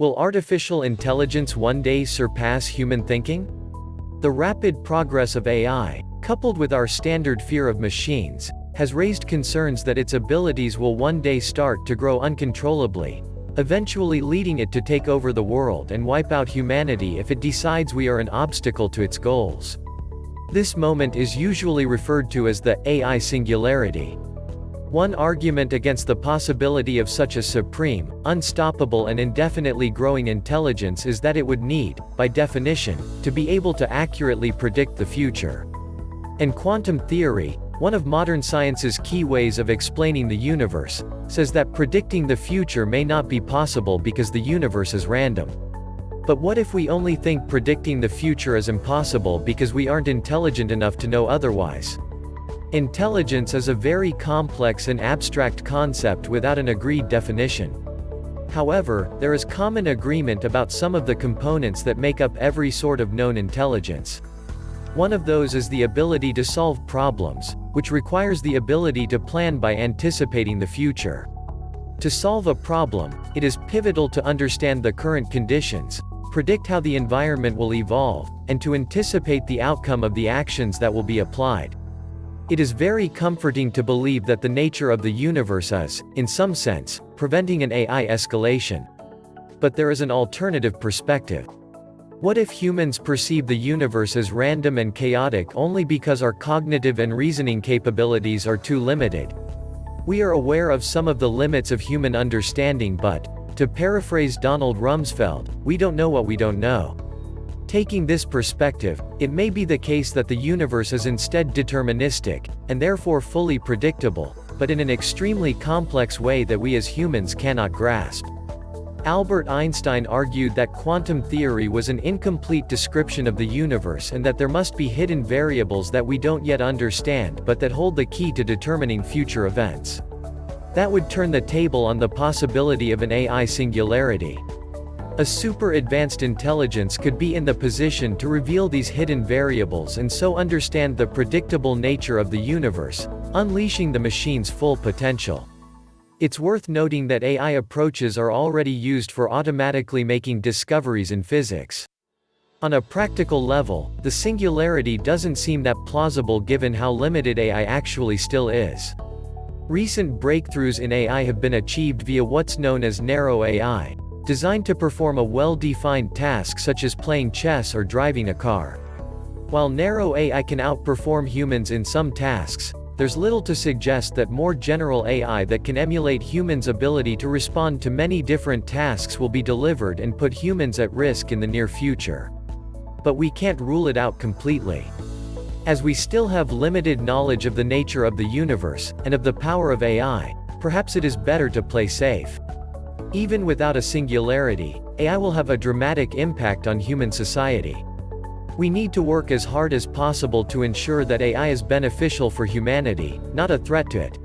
Will artificial intelligence one day surpass human thinking? The rapid progress of AI, coupled with our standard fear of machines, has raised concerns that its abilities will one day start to grow uncontrollably, eventually leading it to take over the world and wipe out humanity if it decides we are an obstacle to its goals. This moment is usually referred to as the AI singularity. One argument against the possibility of such a supreme, unstoppable and indefinitely growing intelligence is that it would need, by definition, to be able to accurately predict the future. And quantum theory, one of modern science's key ways of explaining the universe, says that predicting the future may not be possible because the universe is random. But what if we only think predicting the future is impossible because we aren't intelligent enough to know otherwise? Intelligence is a very complex and abstract concept without an agreed definition. However, there is common agreement about some of the components that make up every sort of known intelligence. One of those is the ability to solve problems, which requires the ability to plan by anticipating the future. To solve a problem, it is pivotal to understand the current conditions, predict how the environment will evolve, and to anticipate the outcome of the actions that will be applied. It is very comforting to believe that the nature of the universe is, in some sense, preventing an AI escalation. But there is an alternative perspective. What if humans perceive the universe as random and chaotic only because our cognitive and reasoning capabilities are too limited? We are aware of some of the limits of human understanding, but, to paraphrase Donald Rumsfeld, we don't know what we don't know. Taking this perspective, it may be the case that the universe is instead deterministic, and therefore fully predictable, but in an extremely complex way that we as humans cannot grasp. Albert Einstein argued that quantum theory was an incomplete description of the universe and that there must be hidden variables that we don't yet understand but that hold the key to determining future events. That would turn the table on the possibility of an AI singularity. A super advanced intelligence could be in the position to reveal these hidden variables and so understand the predictable nature of the universe, unleashing the machine's full potential. It's worth noting that AI approaches are already used for automatically making discoveries in physics. On a practical level, the singularity doesn't seem that plausible given how limited AI actually still is. Recent breakthroughs in AI have been achieved via what's known as narrow AI, designed to perform a well-defined task such as playing chess or driving a car. While narrow AI can outperform humans in some tasks, there's little to suggest that more general AI that can emulate humans' ability to respond to many different tasks will be delivered and put humans at risk in the near future. But we can't rule it out completely. As we still have limited knowledge of the nature of the universe, and of the power of AI, perhaps it is better to play safe. Even without a singularity, AI will have a dramatic impact on human society. We need to work as hard as possible to ensure that AI is beneficial for humanity, not a threat to it.